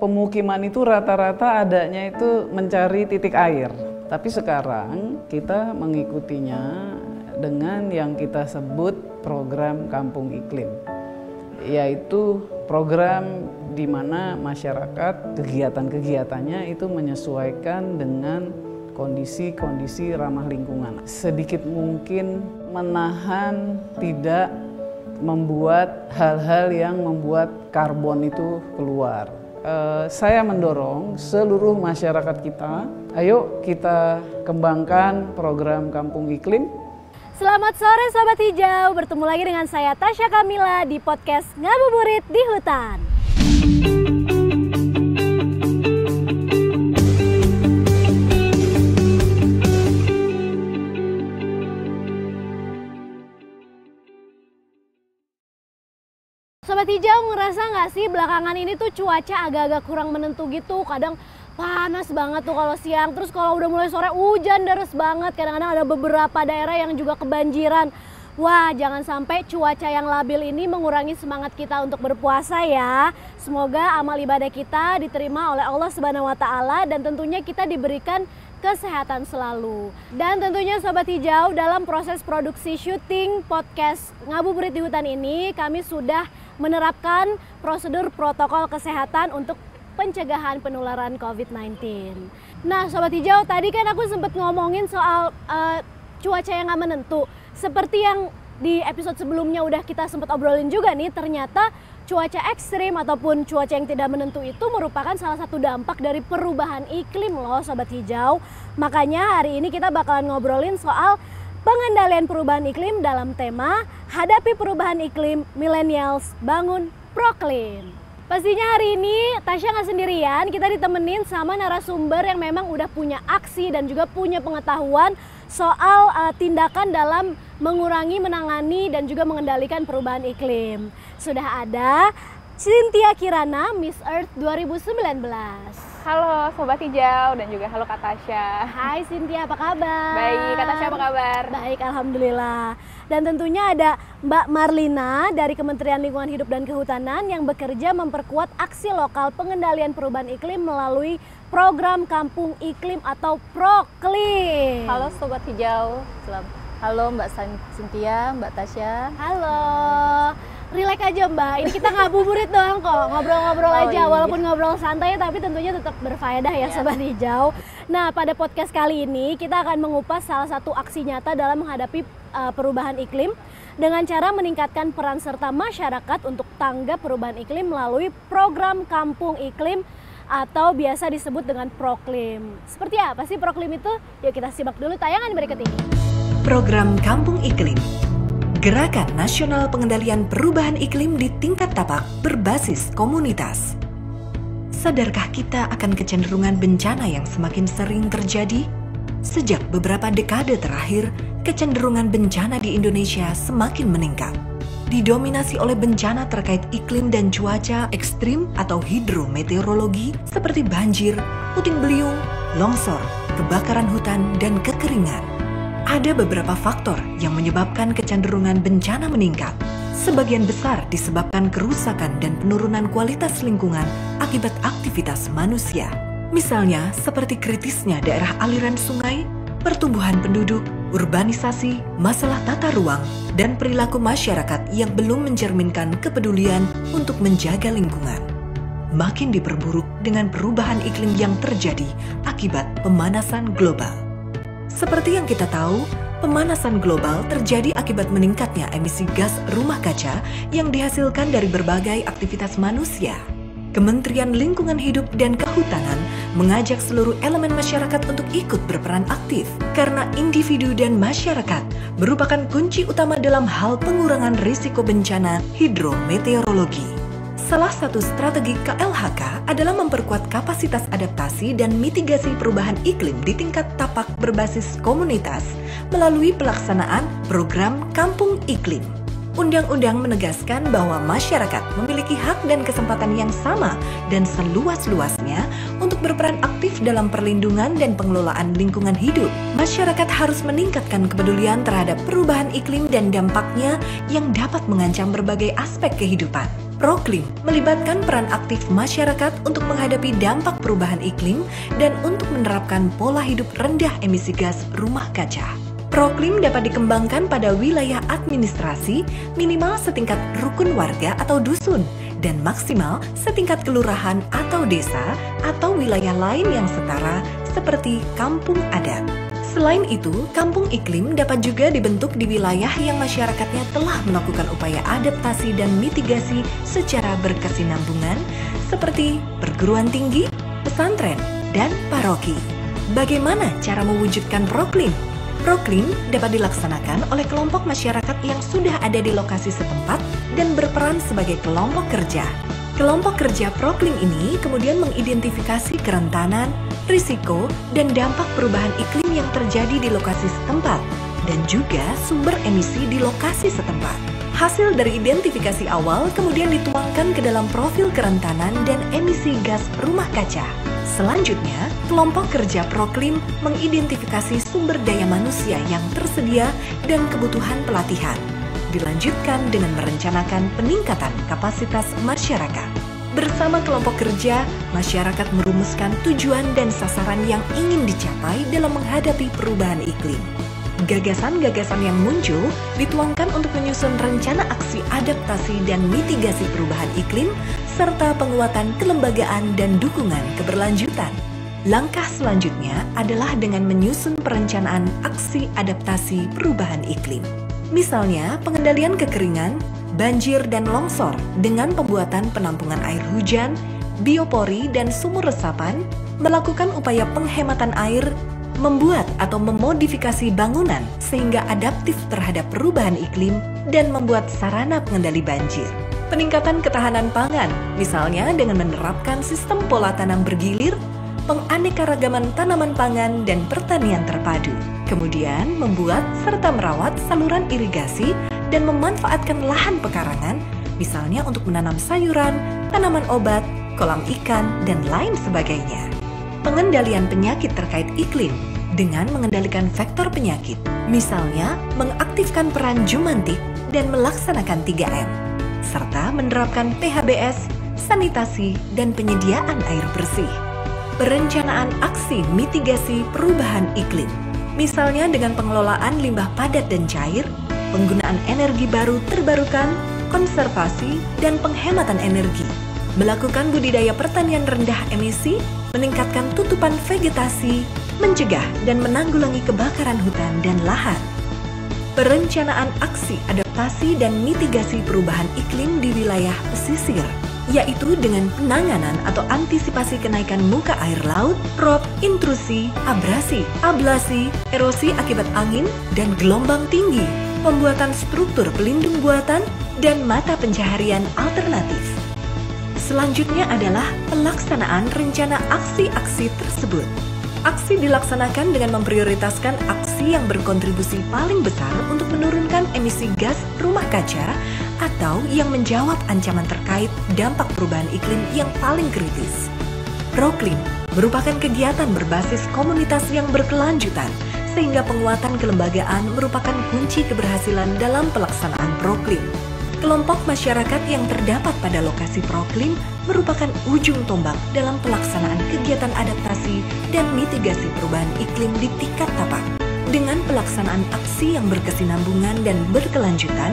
pemukiman itu rata-rata adanya itu mencari titik air. Tapi sekarang kita mengikutinya dengan yang kita sebut program Kampung Iklim, yaitu program di mana masyarakat kegiatan-kegiatannya itu menyesuaikan dengan kondisi-kondisi ramah lingkungan. Sedikit mungkin menahan tidak membuat hal-hal yang membuat karbon itu keluar. Saya mendorong seluruh masyarakat kita, ayo kita kembangkan program Kampung Iklim. Selamat sore Sobat Hijau, bertemu lagi dengan saya Tasya Kamila di podcast Ngabuburit di Hutan. Sobat Hijau, ngerasa nggak sih belakangan ini tuh cuaca agak-agak kurang menentu gitu. Kadang panas banget tuh kalau siang, terus kalau udah mulai sore hujan deras banget. Kadang-kadang ada beberapa daerah yang juga kebanjiran. Wah, jangan sampai cuaca yang labil ini mengurangi semangat kita untuk berpuasa ya. Semoga amal ibadah kita diterima oleh Allah Subhanahu wa Ta'ala dan tentunya kita diberikan kesehatan selalu. Dan tentunya Sobat Hijau, dalam proses produksi syuting podcast Ngabuburit di Hutan ini, kami sudah menerapkan prosedur protokol kesehatan untuk pencegahan penularan COVID-19. Nah Sobat Hijau, tadi kan aku sempat ngomongin soal cuaca yang gak menentu. Seperti yang di episode sebelumnya udah kita sempat obrolin juga nih, ternyata cuaca ekstrim ataupun cuaca yang tidak menentu itu merupakan salah satu dampak dari perubahan iklim loh Sobat Hijau. Makanya hari ini kita bakalan ngobrolin soal pengendalian perubahan iklim dalam tema Hadapi Perubahan Iklim, Millennials Bangun Proklim. Pastinya hari ini Tasya nggak sendirian, kita ditemenin sama narasumber yang memang udah punya aksi dan juga punya pengetahuan soal tindakan dalam mengurangi, menangani dan juga mengendalikan perubahan iklim. Sudah ada Cynthia Kirana, Miss Earth 2019. Halo Sobat Hijau dan juga halo Kak Tasya. Hai Cynthia, apa kabar? Baik, Kak Tasya apa kabar? Baik, alhamdulillah. Dan tentunya ada Mbak Marlina dari Kementerian Lingkungan Hidup dan Kehutanan yang bekerja memperkuat aksi lokal pengendalian perubahan iklim melalui program Kampung Iklim atau Proklim. Halo Sobat Hijau. Halo Mbak Cynthia, Mbak Tasya. Halo. Relax aja Mbak, ini kita ngabuburit doang kok, ngobrol-ngobrol aja, walaupun ngobrol santai tapi tentunya tetap berfaedah ya Sobat Hijau. Nah pada podcast kali ini kita akan mengupas salah satu aksi nyata dalam menghadapi perubahan iklim dengan cara meningkatkan peran serta masyarakat untuk tanggap perubahan iklim melalui program Kampung Iklim atau biasa disebut dengan Proklim. Seperti apa sih Proklim itu? Yuk kita simak dulu tayangan berikut ini. Program Kampung Iklim, Gerakan Nasional Pengendalian Perubahan Iklim di tingkat tapak berbasis komunitas. Sadarkah kita akan kecenderungan bencana yang semakin sering terjadi? Sejak beberapa dekade terakhir, kecenderungan bencana di Indonesia semakin meningkat. Didominasi oleh bencana terkait iklim dan cuaca ekstrim atau hidrometeorologi seperti banjir, puting beliung, longsor, kebakaran hutan, dan kekeringan. Ada beberapa faktor yang menyebabkan kecenderungan bencana meningkat. Sebagian besar disebabkan kerusakan dan penurunan kualitas lingkungan akibat aktivitas manusia. Misalnya seperti kritisnya daerah aliran sungai, pertumbuhan penduduk, urbanisasi, masalah tata ruang, dan perilaku masyarakat yang belum mencerminkan kepedulian untuk menjaga lingkungan. Makin diperburuk dengan perubahan iklim yang terjadi akibat pemanasan global. Seperti yang kita tahu, pemanasan global terjadi akibat meningkatnya emisi gas rumah kaca yang dihasilkan dari berbagai aktivitas manusia. Kementerian Lingkungan Hidup dan Kehutanan mengajak seluruh elemen masyarakat untuk ikut berperan aktif karena individu dan masyarakat merupakan kunci utama dalam hal pengurangan risiko bencana hidrometeorologi. Salah satu strategi KLHK adalah memperkuat kapasitas adaptasi dan mitigasi perubahan iklim di tingkat tapak berbasis komunitas melalui pelaksanaan program Kampung Iklim. Undang-undang menegaskan bahwa masyarakat memiliki hak dan kesempatan yang sama dan seluas-luasnya untuk berperan aktif dalam perlindungan dan pengelolaan lingkungan hidup. Masyarakat harus meningkatkan kepedulian terhadap perubahan iklim dan dampaknya yang dapat mengancam berbagai aspek kehidupan. Proklim melibatkan peran aktif masyarakat untuk menghadapi dampak perubahan iklim dan untuk menerapkan pola hidup rendah emisi gas rumah kaca. Proklim dapat dikembangkan pada wilayah administrasi minimal setingkat rukun warga atau dusun dan maksimal setingkat kelurahan atau desa atau wilayah lain yang setara seperti kampung adat. Selain itu, kampung iklim dapat juga dibentuk di wilayah yang masyarakatnya telah melakukan upaya adaptasi dan mitigasi secara berkesinambungan seperti perguruan tinggi, pesantren, dan paroki. Bagaimana cara mewujudkan proklim? Proklim dapat dilaksanakan oleh kelompok masyarakat yang sudah ada di lokasi setempat dan berperan sebagai kelompok kerja. Kelompok kerja proklim ini kemudian mengidentifikasi kerentanan, risiko, dan dampak perubahan iklim yang terjadi di lokasi setempat, dan juga sumber emisi di lokasi setempat. Hasil dari identifikasi awal kemudian dituangkan ke dalam profil kerentanan dan emisi gas rumah kaca. Selanjutnya, kelompok kerja proklim mengidentifikasi sumber daya manusia yang tersedia dan kebutuhan pelatihan. Dilanjutkan dengan merencanakan peningkatan kapasitas masyarakat. Bersama kelompok kerja, masyarakat merumuskan tujuan dan sasaran yang ingin dicapai dalam menghadapi perubahan iklim. Gagasan-gagasan yang muncul dituangkan untuk menyusun rencana aksi adaptasi dan mitigasi perubahan iklim, serta penguatan kelembagaan dan dukungan keberlanjutan. Langkah selanjutnya adalah dengan menyusun perencanaan aksi adaptasi perubahan iklim. Misalnya, pengendalian kekeringan, banjir, dan longsor dengan pembuatan penampungan air hujan, biopori, dan sumur resapan, melakukan upaya penghematan air, membuat atau memodifikasi bangunan sehingga adaptif terhadap perubahan iklim, dan membuat sarana pengendali banjir. Peningkatan ketahanan pangan, misalnya dengan menerapkan sistem pola tanam bergilir, penganekaragaman tanaman pangan, dan pertanian terpadu. Kemudian membuat serta merawat saluran irigasi dan memanfaatkan lahan pekarangan, misalnya untuk menanam sayuran, tanaman obat, kolam ikan, dan lain sebagainya. Pengendalian penyakit terkait iklim dengan mengendalikan vektor penyakit, misalnya mengaktifkan peran jumantik dan melaksanakan 3M, serta menerapkan PHBS, sanitasi, dan penyediaan air bersih. Perencanaan aksi mitigasi perubahan iklim, misalnya dengan pengelolaan limbah padat dan cair, penggunaan energi baru terbarukan, konservasi, dan penghematan energi, melakukan budidaya pertanian rendah emisi, meningkatkan tutupan vegetasi, mencegah dan menanggulangi kebakaran hutan dan lahan. Perencanaan aksi adaptasi dan mitigasi perubahan iklim di wilayah pesisir, yaitu dengan penanganan atau antisipasi kenaikan muka air laut, rop, intrusi, abrasi, ablasi, erosi akibat angin, dan gelombang tinggi, pembuatan struktur pelindung buatan, dan mata pencaharian alternatif. Selanjutnya adalah pelaksanaan rencana aksi-aksi tersebut. Aksi dilaksanakan dengan memprioritaskan aksi yang berkontribusi paling besar untuk menurunkan emisi gas rumah kaca atau yang menjawab ancaman terkait dampak perubahan iklim yang paling kritis. Proklim merupakan kegiatan berbasis komunitas yang berkelanjutan, sehingga penguatan kelembagaan merupakan kunci keberhasilan dalam pelaksanaan proklim. Kelompok masyarakat yang terdapat pada lokasi proklim merupakan ujung tombak dalam pelaksanaan kegiatan adaptasi dan mitigasi perubahan iklim di tingkat tapak. Dengan pelaksanaan aksi yang berkesinambungan dan berkelanjutan,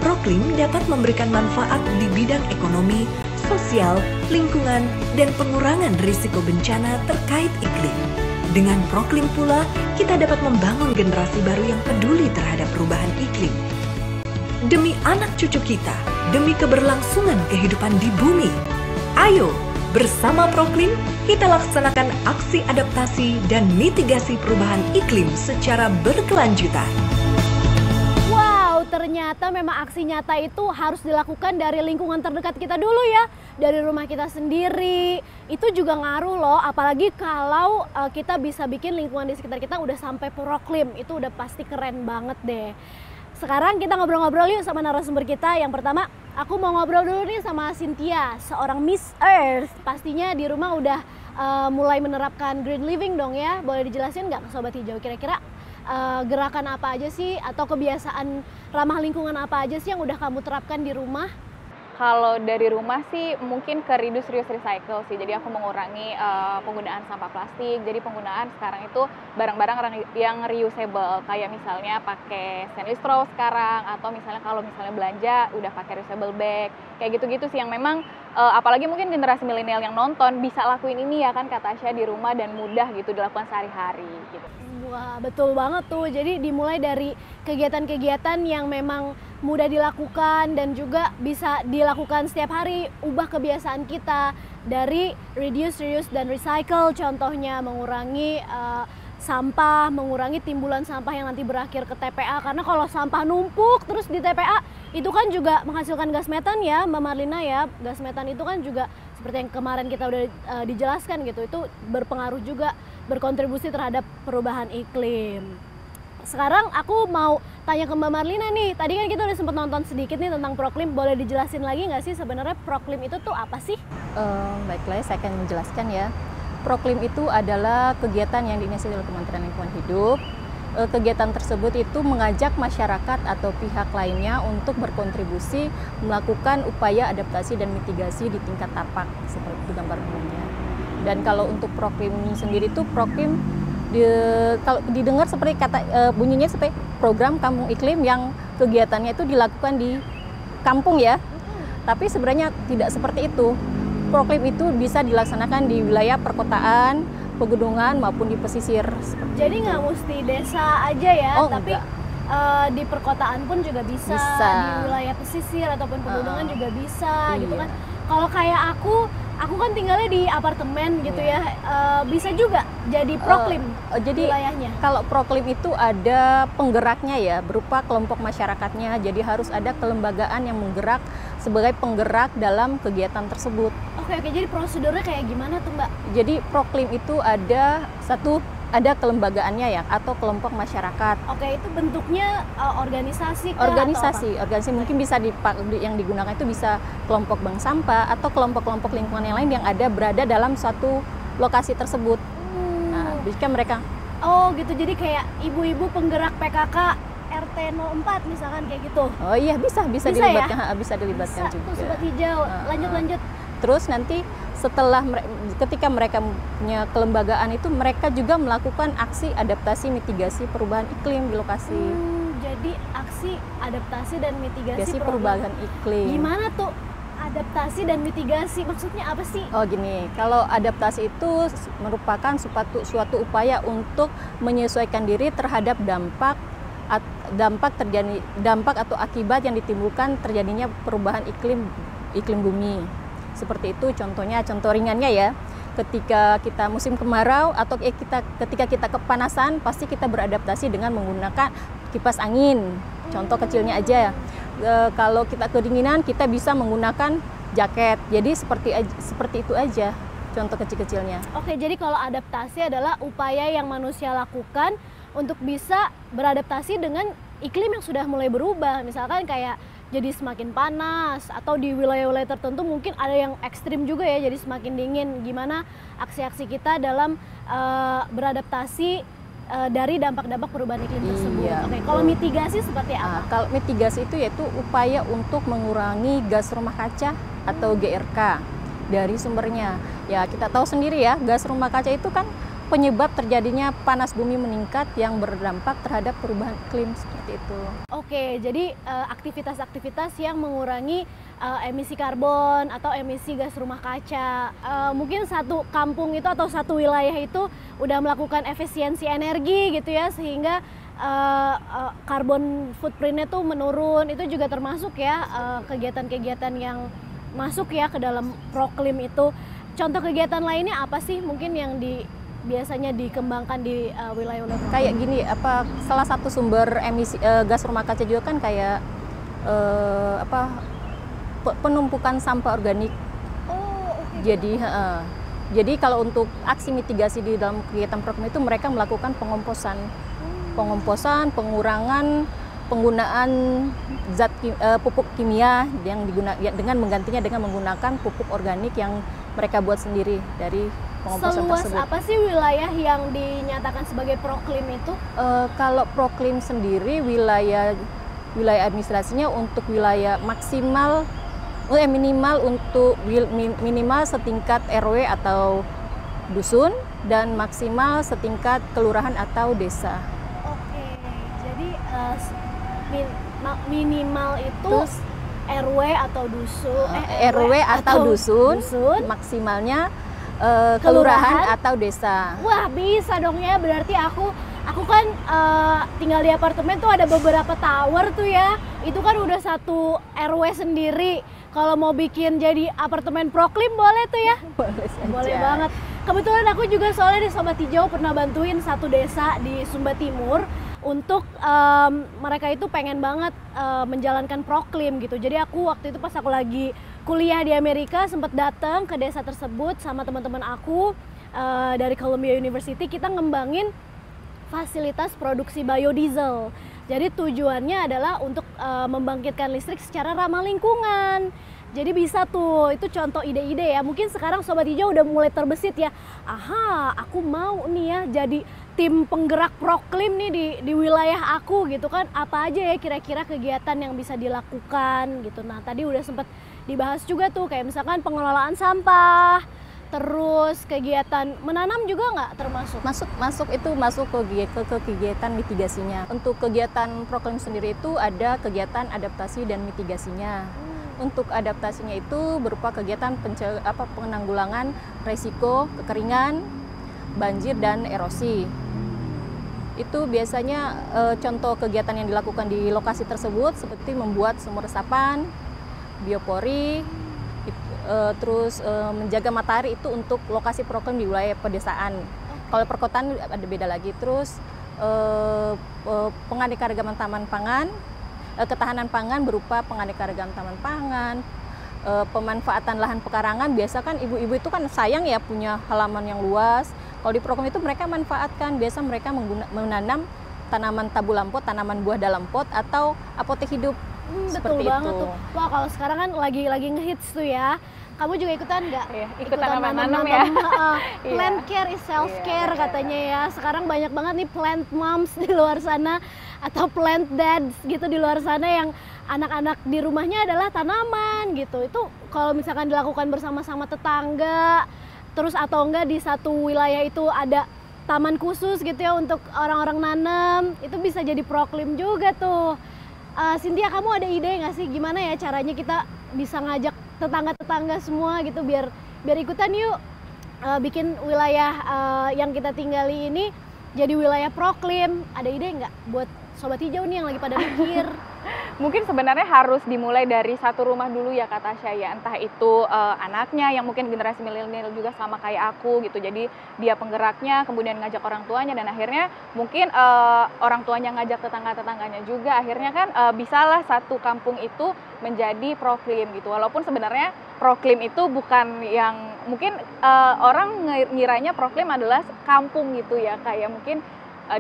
proklim dapat memberikan manfaat di bidang ekonomi, sosial, lingkungan, dan pengurangan risiko bencana terkait iklim. Dengan proklim pula, kita dapat membangun generasi baru yang peduli terhadap perubahan iklim. Demi anak cucu kita, demi keberlangsungan kehidupan di bumi. Ayo, bersama Proklim, kita laksanakan aksi adaptasi dan mitigasi perubahan iklim secara berkelanjutan. Wow, ternyata memang aksi nyata itu harus dilakukan dari lingkungan terdekat kita dulu ya. Dari rumah kita sendiri, itu juga ngaruh loh. Apalagi kalau kita bisa bikin lingkungan di sekitar kita udah sampai Proklim, itu udah pasti keren banget deh. Sekarang kita ngobrol-ngobrol yuk sama narasumber kita. Yang pertama, aku mau ngobrol dulu nih sama Cynthia, seorang Miss Earth. Pastinya di rumah udah mulai menerapkan green living dong ya. Boleh dijelasin nggak ke Sobat Hijau kira-kira gerakan apa aja sih atau kebiasaan ramah lingkungan apa aja sih yang udah kamu terapkan di rumah? Kalau dari rumah sih mungkin ke reduce, reuse, recycle sih. Jadi aku mengurangi penggunaan sampah plastik. Jadi penggunaan sekarang itu barang-barang yang reusable. Kayak misalnya pakai stainless straw sekarang. Atau misalnya kalau misalnya belanja udah pakai reusable bag. Kayak gitu-gitu sih yang memang apalagi mungkin generasi milenial yang nonton bisa lakuin ini ya kan kata Tasya di rumah dan mudah gitu dilakukan sehari-hari gitu. Wah, betul banget tuh. Jadi dimulai dari kegiatan-kegiatan yang memang mudah dilakukan dan juga bisa dilakukan setiap hari. Ubah kebiasaan kita dari reduce, reuse, dan recycle. Contohnya mengurangi sampah, mengurangi timbulan sampah yang nanti berakhir ke TPA. Karena kalau sampah numpuk terus di TPA, itu kan juga menghasilkan gas metan ya Mbak Marlina ya. Gas metan itu kan juga seperti yang kemarin kita udah dijelaskan gitu, itu berpengaruh juga, berkontribusi terhadap perubahan iklim. Sekarang aku mau tanya ke Mbak Marlina nih, tadi kan kita udah sempat nonton sedikit nih tentang Proklim, boleh dijelasin lagi nggak sih sebenarnya Proklim itu tuh apa sih? Baiklah, saya akan menjelaskan ya. Proklim itu adalah kegiatan yang diinisiasi oleh Kementerian Lingkungan Hidup. Kegiatan tersebut itu mengajak masyarakat atau pihak lainnya untuk berkontribusi melakukan upaya adaptasi dan mitigasi di tingkat tapak seperti itu gambar umumnya. Dan kalau untuk Proklim sendiri itu Proklim kalau didengar seperti kata bunyinya seperti program kampung iklim yang kegiatannya itu dilakukan di kampung ya. Tapi sebenarnya tidak seperti itu. Proklim itu bisa dilaksanakan di wilayah perkotaan, pegunungan maupun di pesisir. Jadi nggak mesti desa aja ya, tapi di perkotaan pun juga bisa. Di wilayah pesisir ataupun pegunungan juga bisa gitu kan. Kalau kayak aku kan tinggalnya di apartemen gitu ya, bisa juga jadi Proklim jadi wilayahnya. Kalau Proklim itu ada penggeraknya ya, berupa kelompok masyarakatnya. Jadi harus ada kelembagaan yang menggerak sebagai penggerak dalam kegiatan tersebut. Oke, jadi prosedurnya kayak gimana tuh Mbak? Jadi Proklim itu ada kelembagaannya ya, atau kelompok masyarakat. Oke, itu bentuknya organisasi kah, organisasi mungkin bisa yang digunakan itu bisa kelompok bank sampah atau kelompok-kelompok lingkungan yang lain yang ada berada dalam suatu lokasi tersebut. Nah, jika mereka gitu, jadi kayak ibu-ibu penggerak PKK RT 04 misalkan kayak gitu. Oh iya, bisa dilibatkan ya? Bisa dilibatkan bisa, juga. Sobat Hijau, lanjut. Terus nanti ketika mereka punya kelembagaan itu, mereka juga melakukan aksi adaptasi mitigasi perubahan iklim di lokasi. Jadi aksi adaptasi dan mitigasi perubahan iklim. Gimana tuh adaptasi dan mitigasi? Maksudnya apa sih? Oh gini, kalau adaptasi itu merupakan suatu upaya untuk menyesuaikan diri terhadap dampak atau akibat yang ditimbulkan terjadinya perubahan iklim bumi. Seperti itu contoh ringannya ya, ketika kita musim kemarau atau ketika kita kepanasan, pasti kita beradaptasi dengan menggunakan kipas angin. Contoh kecilnya aja, kalau kita kedinginan kita bisa menggunakan jaket. Jadi seperti itu aja contoh kecil-kecilnya. Oke, jadi kalau adaptasi adalah upaya yang manusia lakukan untuk bisa beradaptasi dengan iklim yang sudah mulai berubah. Misalkan kayak jadi semakin panas, atau di wilayah-wilayah tertentu mungkin ada yang ekstrim juga ya, jadi semakin dingin. Gimana aksi-aksi kita dalam beradaptasi dari dampak-dampak perubahan iklim tersebut. Oke, kalau mitigasi seperti apa? Kalau mitigasi itu yaitu upaya untuk mengurangi gas rumah kaca atau GRK dari sumbernya. Ya, kita tahu sendiri ya, gas rumah kaca itu kan penyebab terjadinya panas bumi meningkat yang berdampak terhadap perubahan iklim seperti itu. Oke, jadi aktivitas-aktivitas yang mengurangi emisi karbon atau emisi gas rumah kaca. Mungkin satu kampung itu atau satu wilayah itu udah melakukan efisiensi energi gitu ya, sehingga karbon footprintnya tuh menurun. Itu juga termasuk ya kegiatan-kegiatan yang masuk ya ke dalam Proklim itu. Contoh kegiatan lainnya apa sih mungkin yang biasanya dikembangkan di wilayah-wilayah? Kayak gini, salah satu sumber emisi gas rumah kaca juga kan kayak penumpukan sampah organik. Jadi kalau untuk aksi mitigasi di dalam kegiatan program itu mereka melakukan pengomposan, pengurangan penggunaan pupuk kimia dengan menggantinya dengan menggunakan pupuk organik yang mereka buat sendiri dari pengomposan Seluas tersebut. apa sih wilayah yang dinyatakan sebagai proklim itu? Kalau proklim sendiri wilayah administrasinya untuk wilayah minimal untuk minimal setingkat RW atau dusun dan maksimal setingkat kelurahan atau desa. Oke, jadi minimal itu Terus, RW atau dusun, RW atau dusun, maksimalnya kelurahan atau desa. Wah, bisa dong ya, berarti aku kan tinggal di apartemen tuh ada beberapa tower tuh ya. Itu kan udah satu RW sendiri. Kalau mau bikin jadi apartemen proklim boleh tuh ya? Boleh saja. Boleh banget. Kebetulan aku juga soalnya di Sobat Hijau pernah bantuin satu desa di Sumba Timur untuk mereka itu pengen banget menjalankan proklim gitu. Jadi aku waktu itu pas aku lagi kuliah di Amerika sempat datang ke desa tersebut sama teman-teman aku dari Columbia University. Kita ngembangin fasilitas produksi biodiesel. Jadi tujuannya adalah untuk membangkitkan listrik secara ramah lingkungan. Jadi bisa tuh, itu contoh ide-ide ya. Mungkin sekarang Sobat Hijau udah mulai terbesit ya. Aha, aku mau nih ya jadi tim penggerak proklim nih di wilayah aku gitu kan. Apa aja ya kira-kira kegiatan yang bisa dilakukan gitu. Nah tadi udah sempat dibahas juga tuh kayak misalkan pengelolaan sampah. Terus kegiatan menanam juga nggak termasuk? Masuk ke kegiatan mitigasinya. Untuk kegiatan proklim sendiri itu ada kegiatan adaptasi dan mitigasinya. Untuk adaptasinya itu berupa kegiatan penanggulangan resiko kekeringan, banjir dan erosi. Itu biasanya contoh kegiatan yang dilakukan di lokasi tersebut seperti membuat sumur resapan, biopori, terus menjaga matahari itu untuk lokasi proklim di wilayah pedesaan. Kalau perkotaan ada beda lagi. Terus penganeka-ragaman taman pangan, ketahanan pangan berupa penganeka-ragaman taman pangan, pemanfaatan lahan pekarangan. Biasa kan ibu-ibu itu kan sayang ya punya halaman yang luas. Kalau di proklim itu mereka manfaatkan, biasa mereka menanam tanaman tabu lampot, tanaman buah dalam pot atau apotek hidup. Betul banget tuh. Wah kalau sekarang kan lagi ngehits tuh ya. Kamu juga ikutan nggak? Iya, ikutan nanam ya. Plant care is self care katanya ya. Sekarang banyak banget nih plant moms di luar sana atau plant dads gitu di luar sana yang anak-anak di rumahnya adalah tanaman gitu. Itu kalau misalkan dilakukan bersama-sama tetangga, terus atau enggak di satu wilayah itu ada taman khusus gitu ya untuk orang-orang nanam, itu bisa jadi proklim juga tuh. Cynthia, kamu ada ide nggak sih gimana ya caranya kita bisa ngajak tetangga-tetangga semua gitu biar ikutan yuk bikin wilayah yang kita tinggali ini jadi wilayah proklim. Ada ide nggak buat Sobat Hijau nih yang lagi pada mikir? Mungkin sebenarnya harus dimulai dari satu rumah dulu ya Kak Tasya ya, entah itu anaknya yang mungkin generasi milenial juga sama kayak aku gitu, jadi dia penggeraknya, kemudian ngajak orang tuanya, dan akhirnya mungkin orang tuanya ngajak tetangga-tetangganya juga, akhirnya kan bisalah satu kampung itu menjadi proklim gitu. Walaupun sebenarnya proklim itu bukan yang mungkin orang ngiranya proklim adalah kampung gitu ya, kayak mungkin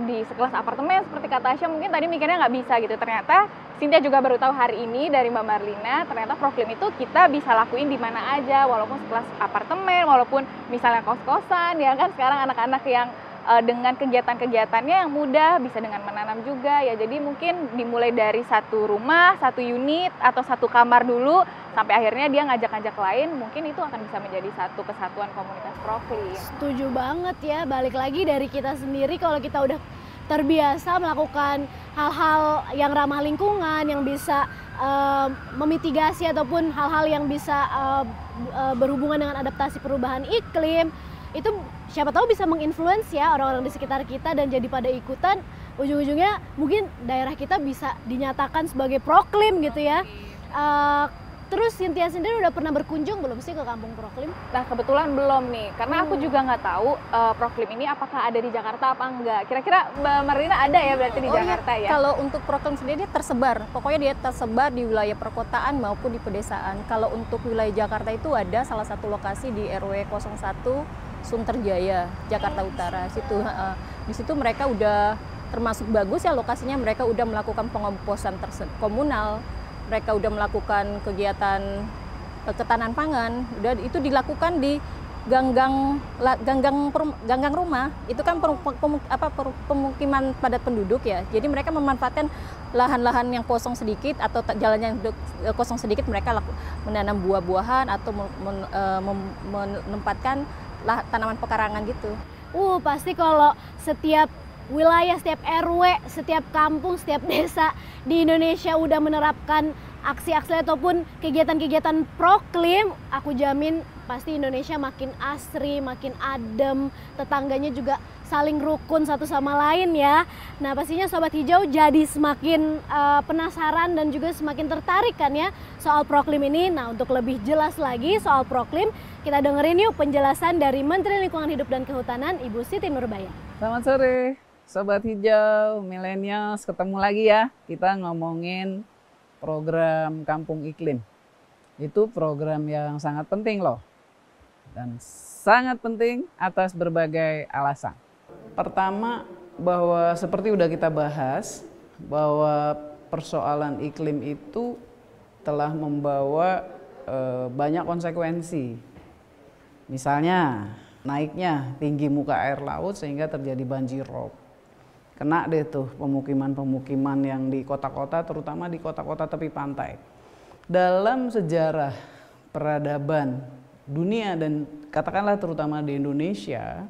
di sekelas apartemen seperti kata Tasya mungkin tadi mikirnya nggak bisa gitu. Ternyata Cynthia juga baru tahu hari ini dari Mbak Marlina, ternyata proklim itu kita bisa lakuin di mana aja, walaupun sekelas apartemen, walaupun misalnya kos-kosan ya kan. Sekarang anak-anak yang dengan kegiatan-kegiatannya yang mudah bisa dengan menanam juga ya. Jadi mungkin dimulai dari satu rumah, satu unit atau satu kamar dulu sampai akhirnya dia ngajak-ngajak lain, mungkin itu akan bisa menjadi satu kesatuan komunitas proklim. Setuju banget ya, balik lagi dari kita sendiri. Kalau kita udah terbiasa melakukan hal-hal yang ramah lingkungan, yang bisa memitigasi ataupun hal-hal yang bisa berhubungan dengan adaptasi perubahan iklim, itu siapa tahu bisa menginfluence ya orang-orang di sekitar kita dan jadi pada ikutan. Ujung-ujungnya mungkin daerah kita bisa dinyatakan sebagai proklim gitu ya. Terus Cynthia sendiri udah pernah berkunjung belum sih ke Kampung Proklim? Nah kebetulan belum nih, karena aku juga nggak tahu proklim ini apakah ada di Jakarta apa enggak. Kira-kira Mbak Marlina ada ya berarti di Jakarta ya? Kalau untuk proklim sendiri dia tersebar, pokoknya dia tersebar di wilayah perkotaan maupun di pedesaan. Kalau untuk wilayah Jakarta itu ada salah satu lokasi di RW 01 Sunterjaya, Jakarta Utara. Di situ mereka udah termasuk bagus ya lokasinya, mereka udah melakukan pengomposan komunal, mereka udah melakukan kegiatan ketahanan pangan, udah itu dilakukan di ganggang rumah. Itu kan pemukiman padat penduduk ya. Jadi mereka memanfaatkan lahan-lahan yang kosong sedikit atau jalan yang kosong sedikit, mereka menanam buah-buahan atau menempatkan tanaman pekarangan gitu. Pasti kalau setiap wilayah, setiap RW, setiap kampung, setiap desa di Indonesia udah menerapkan aksi-aksi ataupun kegiatan-kegiatan proklim, aku jamin pasti Indonesia makin asri, makin adem, tetangganya juga saling rukun satu sama lain ya. Nah pastinya Sobat Hijau jadi semakin penasaran dan juga semakin tertarik kan ya soal proklim ini. Nah untuk lebih jelas lagi soal proklim, kita dengerin yuk penjelasan dari Menteri Lingkungan Hidup dan Kehutanan Ibu Siti Nurbaya. Selamat sore Sobat Hijau, Millennials, ketemu lagi ya. Kita ngomongin program Kampung Iklim. Itu program yang sangat penting loh. Dan sangat penting atas berbagai alasan. Pertama, bahwa seperti udah kita bahas, bahwa persoalan iklim itu telah membawa banyak konsekuensi. Misalnya, naiknya tinggi muka air laut sehingga terjadi banjir rob. Kena deh tuh pemukiman-pemukiman yang di kota-kota, terutama di kota-kota tepi pantai. Dalam sejarah peradaban dunia dan katakanlah terutama di Indonesia,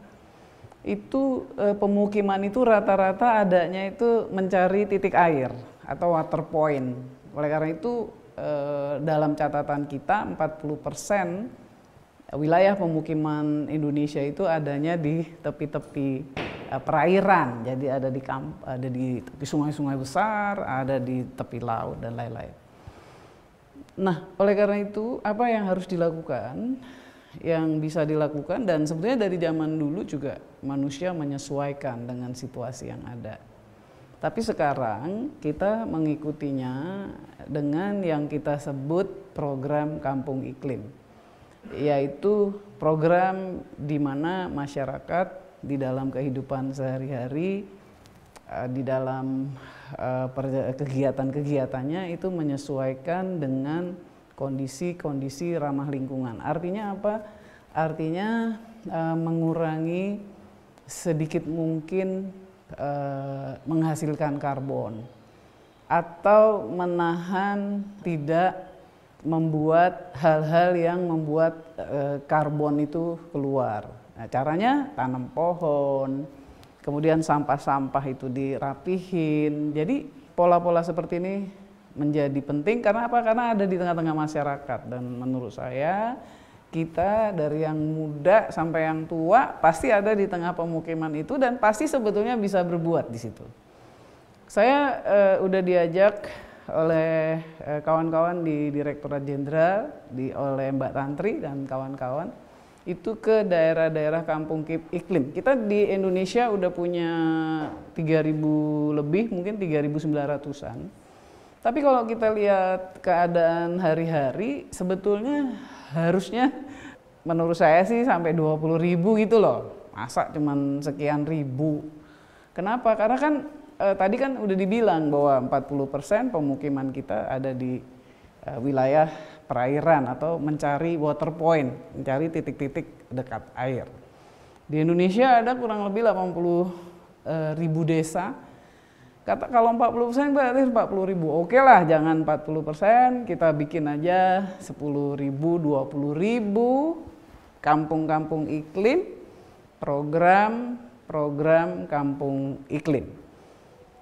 itu pemukiman itu rata-rata adanya itu mencari titik air atau water point. Oleh karena itu dalam catatan kita 40% wilayah pemukiman Indonesia itu adanya di tepi-tepi perairan. Jadi ada di tepi sungai-sungai besar, ada di tepi laut dan lain-lain. Nah, oleh karena itu apa yang harus dilakukan, yang bisa dilakukan, dan sebetulnya dari zaman dulu juga manusia menyesuaikan dengan situasi yang ada. Tapi sekarang kita mengikutinya dengan yang kita sebut program Kampung Iklim, yaitu program di mana masyarakat di dalam kehidupan sehari-hari, di dalam kegiatan-kegiatannya itu menyesuaikan dengan kondisi-kondisi ramah lingkungan. Artinya apa? Artinya mengurangi sedikit mungkin menghasilkan karbon atau menahan tidak membuat hal-hal yang membuat karbon itu keluar. Nah, caranya tanam pohon, kemudian sampah-sampah itu dirapihin. Jadi pola-pola seperti ini menjadi penting karena apa? Karena ada di tengah-tengah masyarakat, dan menurut saya kita dari yang muda sampai yang tua pasti ada di tengah pemukiman itu dan pasti sebetulnya bisa berbuat di situ. Saya udah diajak oleh kawan-kawan di Direktorat Jenderal, oleh Mbak Tantri dan kawan-kawan itu ke daerah-daerah kampung iklim. Kita di Indonesia udah punya 3.000 lebih, mungkin 3.900-an. Tapi kalau kita lihat keadaan hari-hari, sebetulnya harusnya menurut saya sih sampai 20.000 gitu loh. Masa cuman sekian ribu. Kenapa? Karena kan tadi kan udah dibilang bahwa 40% pemukiman kita ada di wilayah perairan atau mencari water point, mencari titik-titik dekat air. Di Indonesia ada kurang lebih 80.000 desa. Kalau 40% berarti 40.000. Oke lah, jangan 40%, kita bikin aja 10.000, 20.000 kampung-kampung iklim, program kampung iklim.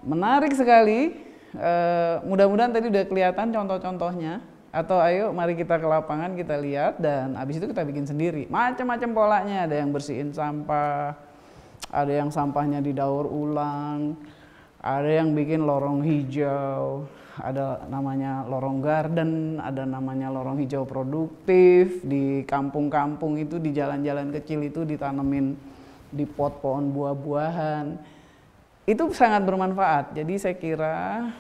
Menarik sekali, mudah-mudahan tadi udah kelihatan contoh-contohnya. Atau ayo mari kita ke lapangan, kita lihat, dan habis itu kita bikin sendiri. Macam-macam polanya, ada yang bersihin sampah, ada yang sampahnya didaur ulang, ada yang bikin lorong hijau, ada namanya lorong garden, ada namanya lorong hijau produktif. Di kampung-kampung itu, di jalan-jalan kecil itu ditanemin di pot pohon buah-buahan. Itu sangat bermanfaat. Jadi saya kira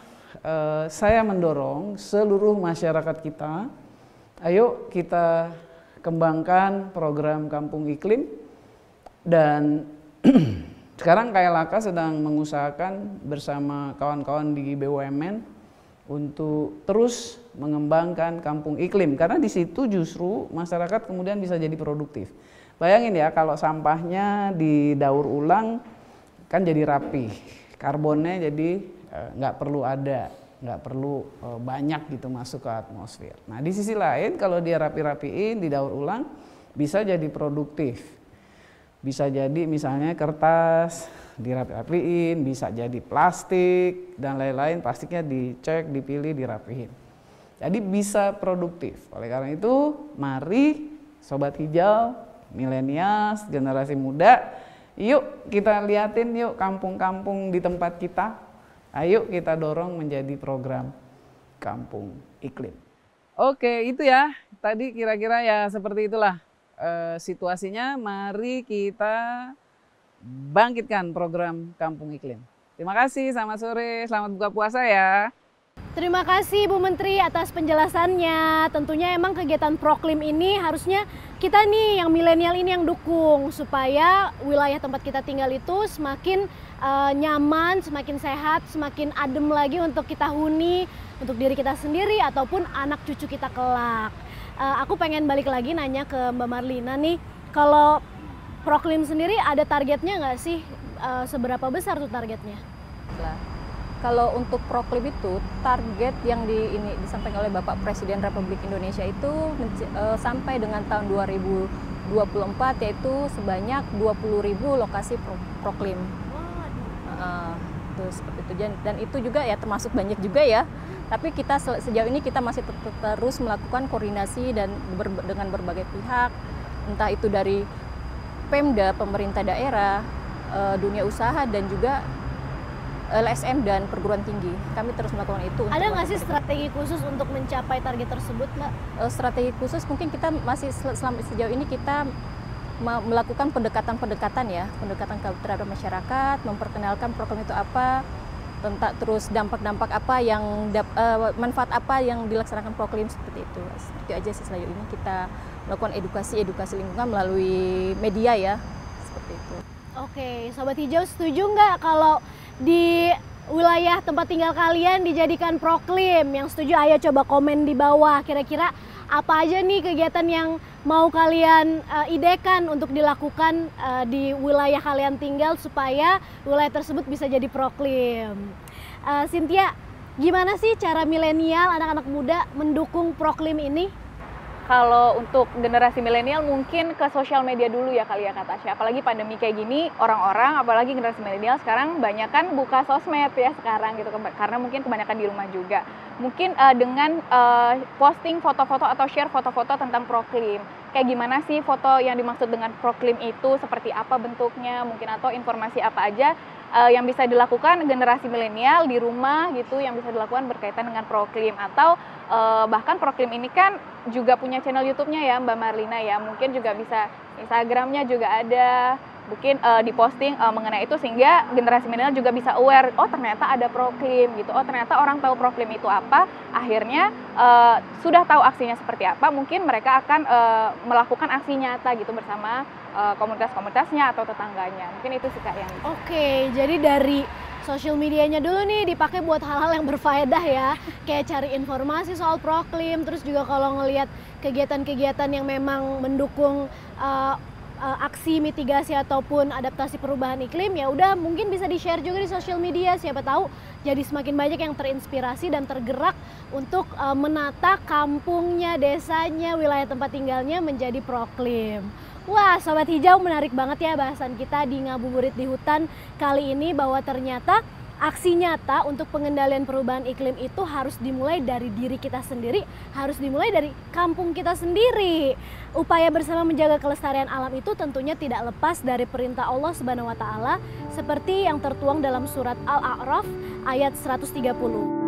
saya mendorong seluruh masyarakat kita, ayo kita kembangkan program Kampung Iklim, dan Sekarang KLHK sedang mengusahakan bersama kawan-kawan di BUMN untuk terus mengembangkan kampung iklim, karena di situ justru masyarakat kemudian bisa jadi produktif. Bayangin ya, kalau sampahnya didaur ulang kan jadi rapi, karbonnya jadi nggak perlu ada, nggak perlu banyak gitu masuk ke atmosfer. Nah di sisi lain kalau dia rapi-rapiin, didaur ulang, bisa jadi produktif. Bisa jadi misalnya kertas dirapi-rapiin, bisa jadi plastik dan lain-lain, plastiknya dicek, dipilih, dirapihin. Jadi bisa produktif. Oleh karena itu, mari Sobat Hijau, milenials, generasi muda, yuk kita liatin yuk kampung-kampung di tempat kita. Ayo kita dorong menjadi program Kampung Iklim. Oke, itu ya. Tadi kira-kira ya seperti itulah situasinya. Mari kita bangkitkan program Kampung Iklim. Terima kasih, selamat sore, selamat buka puasa ya. Terima kasih Bu Menteri atas penjelasannya. Tentunya emang kegiatan Proklim ini harusnya kita nih yang milenial ini yang dukung supaya wilayah tempat kita tinggal itu semakin nyaman, semakin sehat, semakin adem lagi untuk kita huni, untuk diri kita sendiri ataupun anak cucu kita kelak. Aku pengen balik lagi nanya ke Mbak Marlina nih, kalau Proklim sendiri ada targetnya nggak sih? Seberapa besar tuh targetnya? Kalau untuk Proklim itu target yang disampaikan oleh Bapak Presiden Republik Indonesia itu sampai dengan tahun 2024 yaitu sebanyak 20.000 lokasi Proklim. Itu seperti itu, dan itu juga ya termasuk banyak juga ya. Tapi kita sejauh ini kita masih terus melakukan koordinasi dan dengan berbagai pihak, entah itu dari Pemda, pemerintah daerah, dunia usaha dan juga LSM dan perguruan tinggi. Kami terus melakukan itu. Ada nggak sih strategi khusus untuk mencapai target tersebut, Mbak? Strategi khusus mungkin kita masih sejauh ini kita melakukan pendekatan ya, pendekatan terhadap masyarakat, memperkenalkan program itu apa, tentang terus dampak-dampak apa yang manfaat apa yang dilaksanakan Proklim seperti itu. Seperti aja sih sejauh ini kita melakukan edukasi lingkungan melalui media ya, seperti itu. Oke, Sobat Hijau setuju nggak kalau di wilayah tempat tinggal kalian dijadikan Proklim? Yang setuju ayo coba komen di bawah, kira-kira apa aja nih kegiatan yang mau kalian idekan untuk dilakukan di wilayah kalian tinggal supaya wilayah tersebut bisa jadi Proklim. Cynthia, gimana sih cara milenial, anak-anak muda mendukung Proklim ini? Kalau untuk generasi milenial mungkin ke sosial media dulu ya kali ya Kak Tasya. Apalagi pandemi kayak gini, orang-orang apalagi generasi milenial sekarang banyak kan buka sosmed ya sekarang gitu, karena mungkin kebanyakan di rumah juga. Mungkin dengan posting foto-foto atau share foto-foto tentang Proklim. Kayak gimana sih foto yang dimaksud dengan Proklim itu, seperti apa bentuknya, mungkin atau informasi apa aja yang bisa dilakukan generasi milenial di rumah gitu, yang bisa dilakukan berkaitan dengan Proklim. Atau bahkan Proklim ini kan juga punya channel YouTube-nya ya Mbak Marlina ya, mungkin juga bisa Instagram-nya juga ada, mungkin diposting mengenai itu sehingga generasi milenial juga bisa aware, oh ternyata ada Proklim gitu, oh ternyata orang tahu Proklim itu apa, akhirnya sudah tahu aksinya seperti apa, mungkin mereka akan melakukan aksi nyata gitu bersama komunitas-komunitasnya atau tetangganya. Mungkin itu sih Kak yang. Oke, jadi dari sosial medianya dulu nih dipakai buat hal-hal yang berfaedah ya, kayak cari informasi soal Proklim, terus juga kalau ngelihat kegiatan-kegiatan yang memang mendukung aksi mitigasi ataupun adaptasi perubahan iklim, ya udah mungkin bisa di-share juga di sosial media, siapa tahu jadi semakin banyak yang terinspirasi dan tergerak untuk menata kampungnya, desanya, wilayah tempat tinggalnya menjadi Proklim. Wah, Sobat Hijau, menarik banget ya bahasan kita di Ngabuburit di Hutan kali ini, bahwa ternyata aksi nyata untuk pengendalian perubahan iklim itu harus dimulai dari diri kita sendiri, harus dimulai dari kampung kita sendiri. Upaya bersama menjaga kelestarian alam itu tentunya tidak lepas dari perintah Allah Subhanahu wa Ta'ala seperti yang tertuang dalam surat Al-A'raf ayat 130.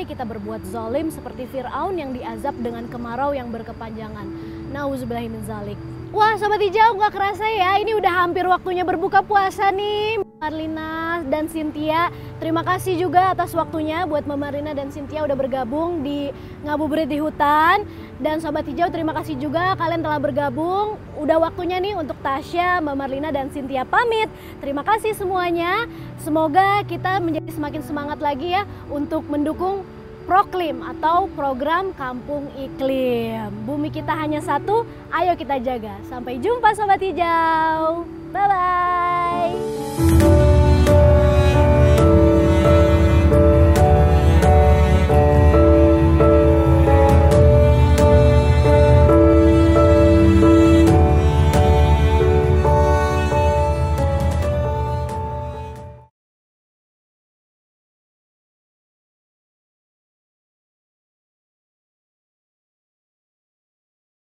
Kita berbuat zalim seperti Fir'aun yang diazab dengan kemarau yang berkepanjangan. Nauzubillahi min zalik. Wah Sobat Hijau, nggak kerasa ya, ini udah hampir waktunya berbuka puasa nih. Marlina dan Cynthia, terima kasih juga atas waktunya buat Mbak Marlina dan Cynthia udah bergabung di Ngabuburit di Hutan. Dan Sobat Hijau, terima kasih juga kalian telah bergabung. Udah waktunya nih untuk Tasya, Mbak Marlina dan Cynthia pamit. Terima kasih semuanya. Semoga kita menjadi semakin semangat lagi ya untuk mendukung Proklim atau program Kampung Iklim. Bumi kita hanya satu, ayo kita jaga. Sampai jumpa Sobat Hijau. Bye-bye.